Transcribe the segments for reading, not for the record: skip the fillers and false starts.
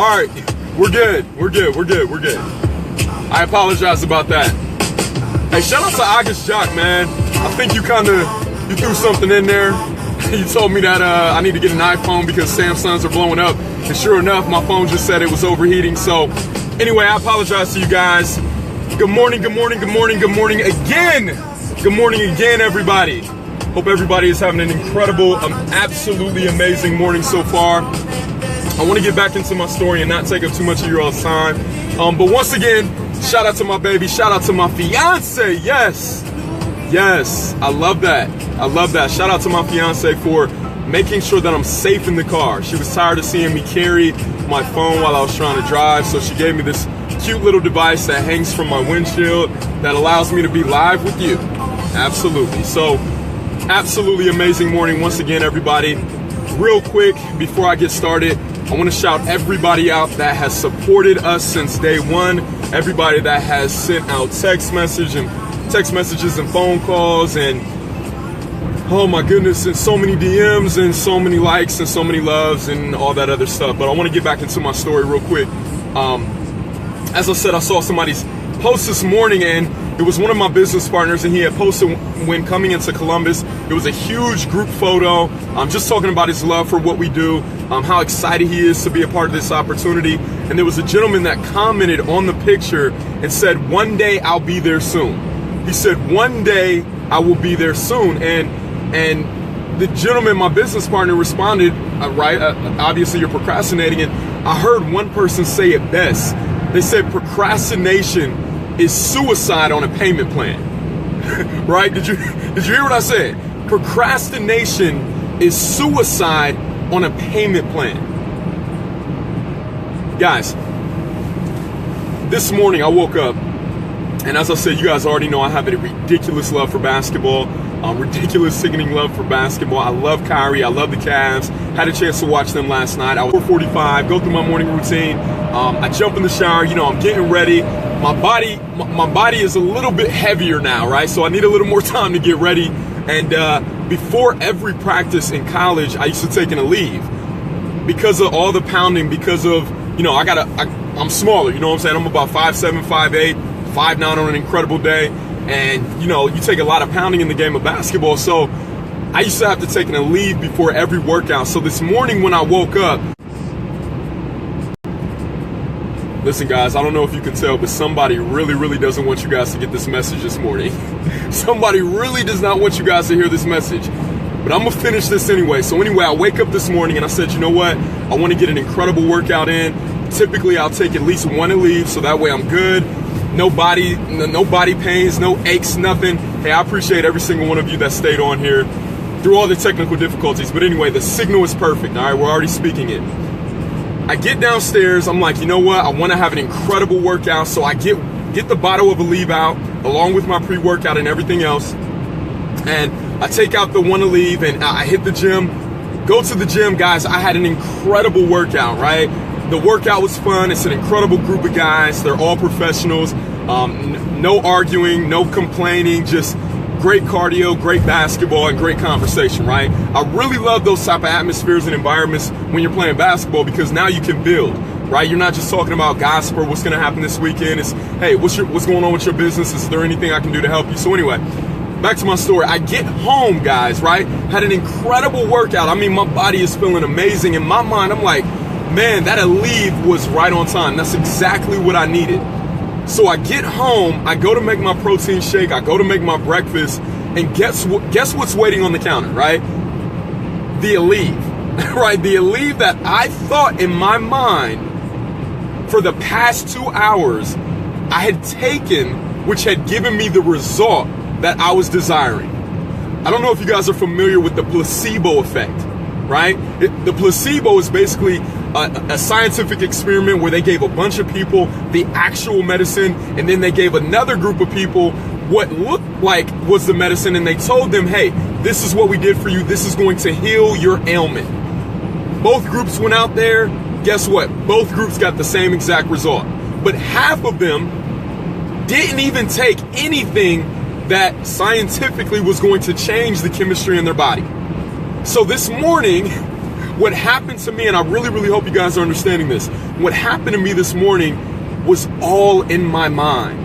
All right, we're good. I apologize about that. Hey, shout out to August Jock, man. I think you threw something in there. You told me that I need to get an iPhone because Samsungs are blowing up. And sure enough, my phone just said it was overheating. So anyway, I apologize to you guys. Good morning again. Good morning again, everybody. Hope everybody is having an incredible, absolutely amazing morning so far. I want to get back into my story and not take up too much of your all's time. But once again, shout out to my baby. Shout out to my fiance. Yes, I love that. Shout out to my fiance for making sure that I'm safe in the car. She was tired of seeing me carry my phone while I was trying to drive, so she gave me this cute little device that hangs from my windshield that allows me to be live with you. Absolutely. So, absolutely amazing morning once again, everybody. Real quick, before I get started, I want to shout everybody out that has supported us since day one. Everybody that has sent out text messages and phone calls and, oh my goodness, and so many DMs and so many likes and so many loves and all that other stuff. But I want to get back into my story real quick. As I said, I saw somebody's post this morning, and it was one of my business partners, and he had posted when coming into Columbus. It was a huge group photo. Just talking about his love for what we do, how excited he is to be a part of this opportunity. And there was a gentleman that commented on the picture and said, "One day I'll be there soon." He said, "One day I will be there soon." And the gentleman, my business partner, responded, obviously you're procrastinating. And I heard one person say it best. They said procrastination is suicide on a payment plan. Right? Did you hear what I said? Procrastination is suicide on a payment plan. Guys, this morning I woke up, and as I said, you guys already know I have a ridiculous love for basketball. Ridiculous, sickening love for basketball. I love Kyrie. I love the Cavs. Had a chance to watch them last night. I was 4:45, go through my morning routine. I jump in the shower. I'm getting ready. My body is a little bit heavier now, right? So I need a little more time to get ready. And before every practice in college, I used to take a leave because of all the pounding. Because of I'm smaller. You know what I'm saying? I'm about 5'7", 5'8", 5'9" on an incredible day. And, you take a lot of pounding in the game of basketball. So I used to have to take a leave before every workout. So this morning when I woke up, listen, guys, I don't know if you can tell, but somebody really, really doesn't want you guys to get this message this morning. Somebody really does not want you guys to hear this message. But I'm going to finish this anyway. So anyway, I wake up this morning and I said, you know what? I want to get an incredible workout in. Typically, I'll take at least one leave, so that way I'm good. No body pains, no aches, nothing. Hey, I appreciate every single one of you that stayed on here through all the technical difficulties. But anyway, the signal is perfect. All right, we're already speaking it. I get downstairs. I'm like, you know what? I want to have an incredible workout. So I get the bottle of Aleve out along with my pre-workout and everything else. And I take out the one Aleve and I hit the gym. Go to the gym, guys. I had an incredible workout, right? The workout was fun. It's an incredible group of guys. They're all professionals. No arguing, no complaining, just great cardio, great basketball, and great conversation, right? I really love those type of atmospheres and environments when you're playing basketball because now you can build, right? You're not just talking about gossip or what's going to happen this weekend. It's, hey, what's going on with your business? Is there anything I can do to help you? So anyway, back to my story. I get home, guys, right? Had an incredible workout. I mean, my body is feeling amazing. In my mind, I'm like, man, that Aleve was right on time. That's exactly what I needed. So I get home, I go to make my protein shake, I go to make my breakfast, and guess what's waiting on the counter, right? The Aleve, right? The Aleve that I thought in my mind for the past 2 hours I had taken, which had given me the result that I was desiring. I don't know if you guys are familiar with the placebo effect, right? The placebo is basically a scientific experiment where they gave a bunch of people the actual medicine, and then they gave another group of people what looked like was the medicine, and they told them, hey, this is what we did for you. This is going to heal your ailment. Both groups went out there. Guess what? Both groups got the same exact result. But half of them didn't even take anything that scientifically was going to change the chemistry in their body. So this morning, What happened to me, and I really, really hope you guys are understanding this, what happened to me this morning was all in my mind.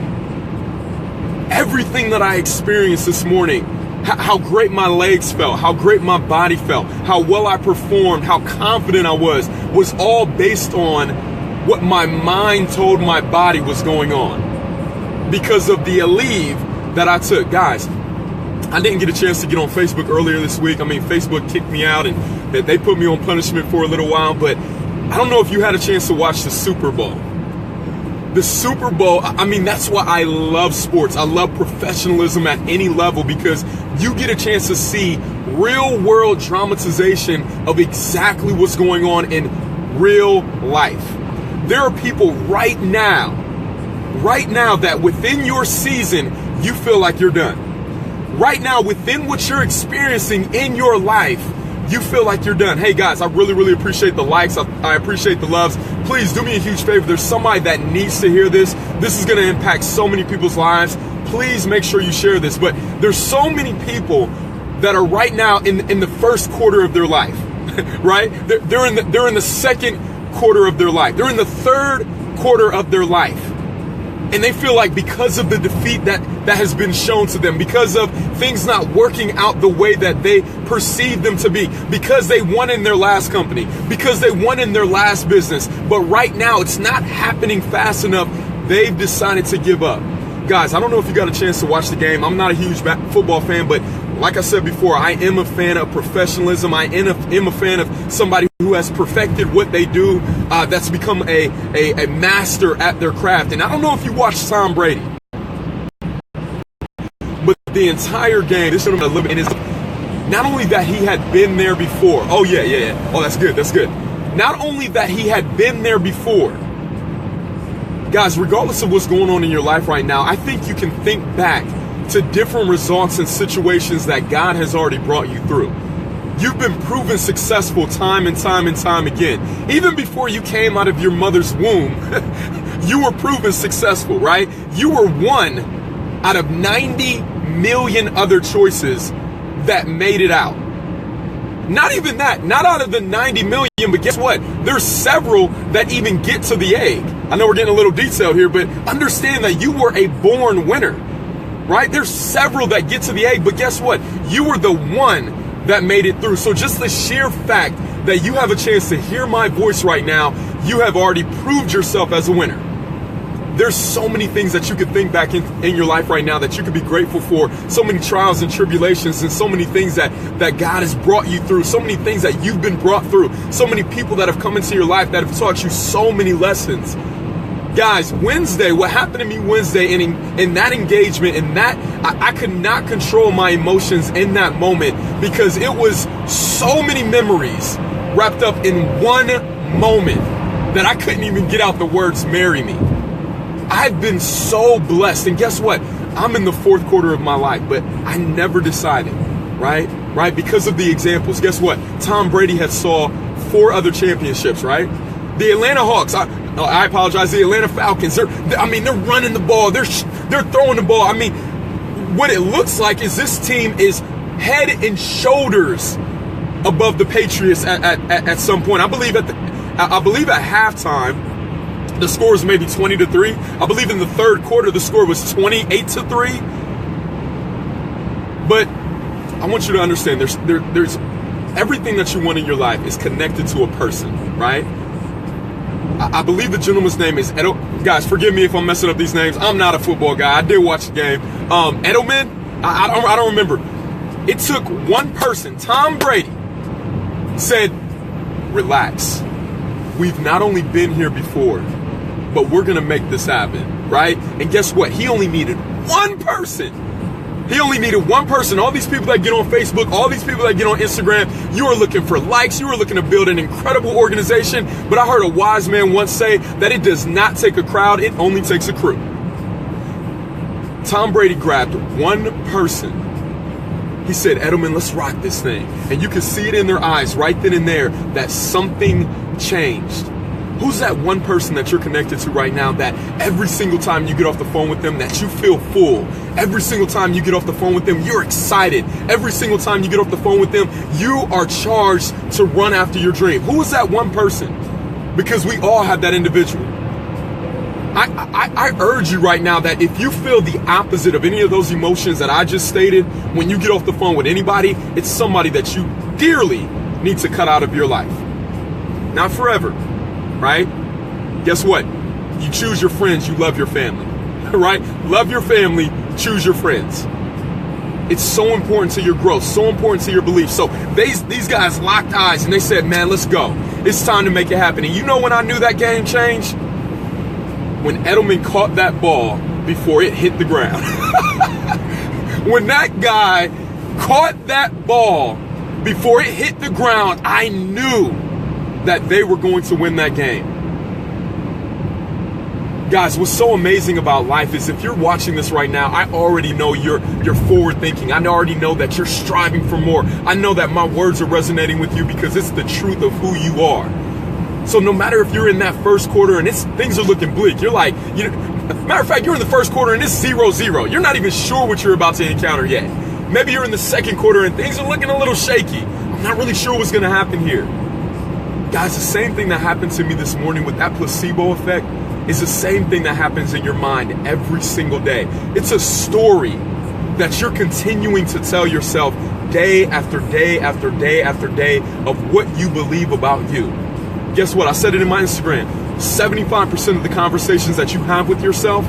Everything that I experienced this morning, how great my legs felt, how great my body felt, how well I performed, how confident I was all based on what my mind told my body was going on because of the leave that I took. Guys, I didn't get a chance to get on Facebook earlier this week. I mean, Facebook kicked me out and they put me on punishment for a little while, but I don't know if you had a chance to watch the Super Bowl. The Super Bowl, I mean, that's why I love sports. I love professionalism at any level because you get a chance to see real world dramatization of exactly what's going on in real life. There are people right now that within your season, you feel like you're done. Right now, within what you're experiencing in your life, you feel like you're done. Hey guys, I really, really appreciate the likes. I appreciate the loves. Please do me a huge favor. There's somebody that needs to hear this. This is going to impact so many people's lives. Please make sure you share this. But there's so many people that are right now in the first quarter of their life, right? They're in the second quarter of their life. They're in the third quarter of their life. And they feel like because of the defeat that has been shown to them, because of things not working out the way that they perceive them to be, because they won in their last company, because they won in their last business, but right now it's not happening fast enough, they've decided to give up. Guys, I don't know if you got a chance to watch the game. I'm not a huge football fan, but like I said before, I am a fan of professionalism. I am a fan of somebody who has perfected what they do, that's become a master at their craft. And I don't know if you watched Tom Brady, but the entire game, this gentleman living in his, not only that he had been there before. Oh yeah. Oh, that's good. Not only that he had been there before. Guys, regardless of what's going on in your life right now, I think you can think back to different results and situations that God has already brought you through. You've been proven successful time and time again. Even before you came out of your mother's womb, you were proven successful, right? You were one out of 90 million other choices that made it out. Not even that, not out of the 90 million, but guess what? There's several that even get to the egg. I know we're getting a little detailed here, but understand that you were a born winner, right? There's several that get to the egg, but guess what? You were the one that made it through. So just the sheer fact that you have a chance to hear my voice right now, you have already proved yourself as a winner. There's so many things that you could think back in your life right now that you could be grateful for. So many trials and tribulations and so many things that God has brought you through. So many things that you've been brought through. So many people that have come into your life that have taught you so many lessons. Guys, Wednesday, what happened to me Wednesday in that engagement, in that, I could not control my emotions in that moment because it was so many memories wrapped up in one moment that I couldn't even get out the words, marry me. I've been so blessed. And guess what? I'm in the fourth quarter of my life, but I never decided, right? Because of the examples. Guess what? Tom Brady had saw 4 other championships, right? The Atlanta Hawks, I apologize, the Atlanta Falcons, they're running the ball, they're throwing the ball. I mean, what it looks like is this team is head and shoulders above the Patriots at some point. I believe at halftime, the score was maybe 20-3. I believe in the third quarter, the score was 28-3. But I want you to understand, there's everything that you want in your life is connected to a person, right? I believe the gentleman's name is guys, forgive me if I'm messing up these names. I'm not a football guy. I did watch the game. Edelman, I don't remember. It took one person. Tom Brady said, relax. We've not only been here before, but we're going to make this happen, right? And guess what? He only needed one person. He only needed one person. All these people that get on Facebook, all these people that get on Instagram, you are looking for likes. You are looking to build an incredible organization. But I heard a wise man once say that it does not take a crowd. It only takes a crew. Tom Brady grabbed one person. He said, Edelman, let's rock this thing. And you can see it in their eyes right then and there that something changed. Who's that one person that you're connected to right now that every single time you get off the phone with them that you feel full? Every single time you get off the phone with them, you're excited. Every single time you get off the phone with them, you are charged to run after your dream. Who is that one person? Because we all have that individual. I urge you right now that if you feel the opposite of any of those emotions that I just stated, when you get off the phone with anybody, it's somebody that you dearly need to cut out of your life. Not forever, right? Guess what? You choose your friends, you love your family, right? Love your family, choose your friends. It's so important to your growth, so important to your beliefs. So these guys locked eyes and they said, man, let's go. It's time to make it happen. And you know when I knew that game changed? When Edelman caught that ball before it hit the ground. When that guy caught that ball before it hit the ground, I knew that they were going to win that game. Guys, what's so amazing about life is if you're watching this right now, I already know you're forward thinking. I already know that you're striving for more. I know that my words are resonating with you because it's the truth of who you are. So no matter if you're in that first quarter and things are looking bleak, you're like, matter of fact, you're in the first quarter and it's 0-0. You're not even sure what you're about to encounter yet. Maybe you're in the second quarter and things are looking a little shaky. I'm not really sure what's going to happen here. Guys, the same thing that happened to me this morning with that placebo effect is the same thing that happens in your mind every single day. It's a story that you're continuing to tell yourself day after day after day after day of what you believe about you. Guess what? I said it in my Instagram. 75% of the conversations that you have with yourself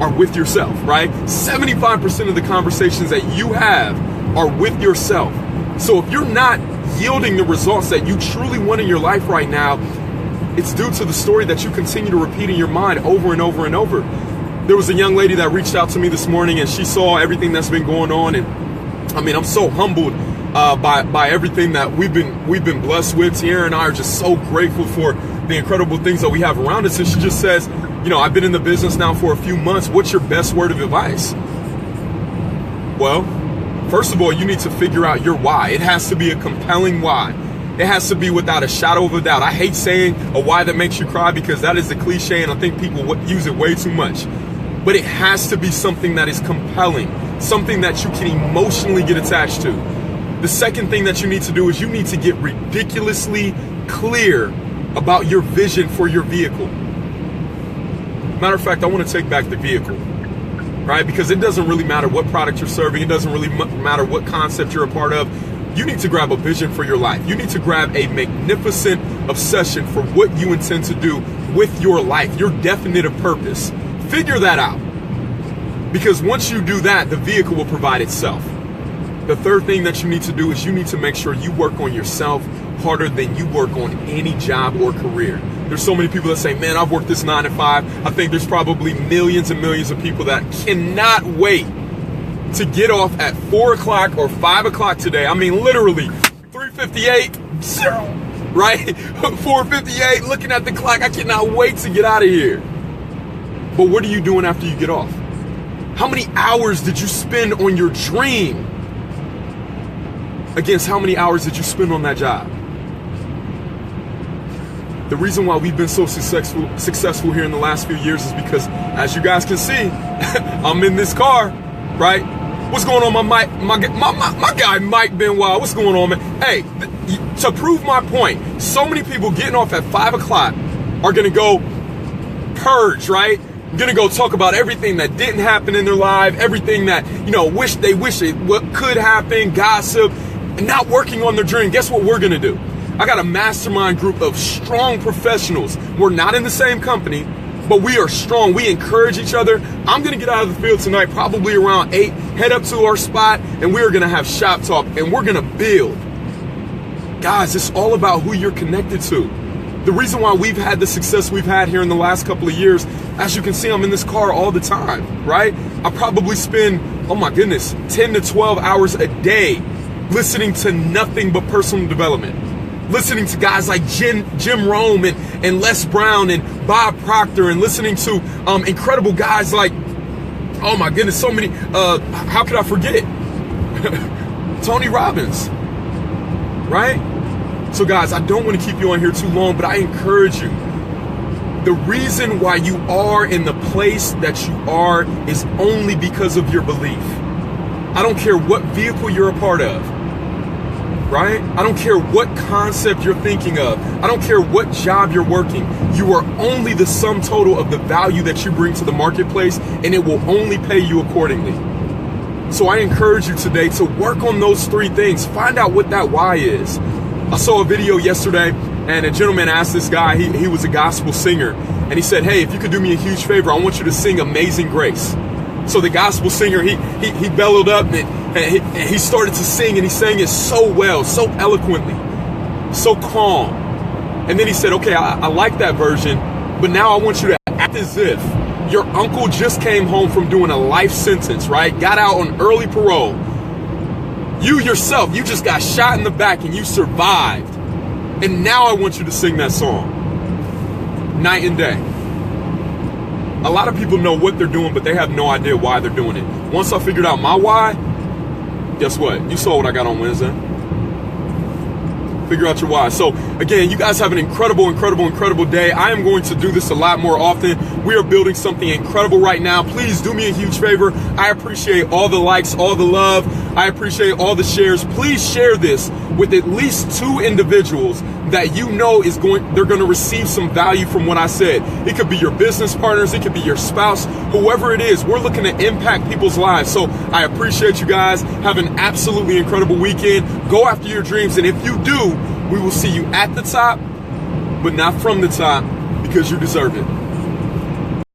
are with yourself, right? 75% of the conversations that you have are with yourself. So if you're not yielding the results that you truly want in your life right now, it's due to the story that you continue to repeat in your mind over and over and over. There was a young lady that reached out to me this morning and she saw everything that's been going on. And I mean, I'm so humbled by everything that we've been blessed with. Tiara and I are just so grateful for the incredible things that we have around us. And she just says, I've been in the business now for a few months. What's your best word of advice? Well, first of all, you need to figure out your why. It has to be a compelling why. It has to be without a shadow of a doubt. I hate saying a why that makes you cry because that is the cliche and I think people use it way too much. But it has to be something that is compelling, something that you can emotionally get attached to. The second thing that you need to do is you need to get ridiculously clear about your vision for your vehicle. Matter of fact, I want to take back the vehicle, right? Because it doesn't really matter what product you're serving. It doesn't really matter what concept you're a part of. You need to grab a vision for your life. You need to grab a magnificent obsession for what you intend to do with your life, your definitive purpose. Figure that out. Because once you do that, the vehicle will provide itself. The third thing that you need to do is you need to make sure you work on yourself harder than you work on any job or career. There's so many people that say, man, I've worked this 9 to 5. I think there's probably millions and millions of people that cannot wait to get off at 4 o'clock or 5 o'clock today. I mean, literally 3:58, right? 4:58, looking at the clock. I cannot wait to get out of here. But what are you doing after you get off? How many hours did you spend on your dream against how many hours did you spend on that job? The reason why we've been so successful here in the last few years is because, as you guys can see, I'm in this car, right? What's going on, my guy, Mike Benoit? What's going on, man? Hey, to prove my point, so many people getting off at 5 o'clock are going to go purge, right? Going to go talk about everything that didn't happen in their life, everything that, wish it could happen, gossip, and not working on their dream. Guess what we're going to do? I got a mastermind group of strong professionals. We're not in the same company, but we are strong. We encourage each other. I'm going to get out of the field tonight, probably around 8, head up to our spot, and we're going to have shop talk, and we're going to build. Guys, it's all about who you're connected to. The reason why we've had the success we've had here in the last couple of years, as you can see, I'm in this car all the time, right? I probably spend, 10 to 12 hours a day listening to nothing but personal development. Listening to guys like Jim Rome and Les Brown and Bob Proctor, and listening to incredible guys like, so many, how could I forget? Tony Robbins, right? So guys, I don't want to keep you on here too long, but I encourage you, The reason why you are in the place that you are is only because of your belief. I don't care what vehicle you're a part of, right? I don't care what concept you're thinking of. I don't care what job you're working. You are only the sum total of the value that you bring to the marketplace, and it will only pay you accordingly. So I encourage you today to work on those three things. Find out what that why is. I saw a video yesterday, and a gentleman asked this guy, he was a gospel singer, and he said, hey, if you could do me a huge favor, I want you to sing Amazing Grace. So the gospel singer, he bellowed up and he started to sing, and he sang it so well, so eloquently, so calm. And then he said, okay, I like that version, but now I want you to act as if your uncle just came home from doing a life sentence, right? Got out on early parole. You yourself, you just got shot in the back and you survived. And now I want you to sing that song. Night and day. A lot of people know what they're doing, but they have no idea why they're doing it. Once I figured out my why, guess what? You saw what I got on Wednesday. Figure out your why. So again, you guys have an incredible day. I am going to do this a lot more often. We are building something incredible right now. Please do me a huge favor. I appreciate all the likes, all the love. I appreciate all the shares. Please share this with at least 2 individuals that you know they're going to receive some value from what I said. It could be your business partners, it could be your spouse, whoever it is. We're looking to impact people's lives. So I appreciate you guys. Have an absolutely incredible weekend. Go after your dreams, and if you do, we will see you at the top, but not from the top, because you deserve it.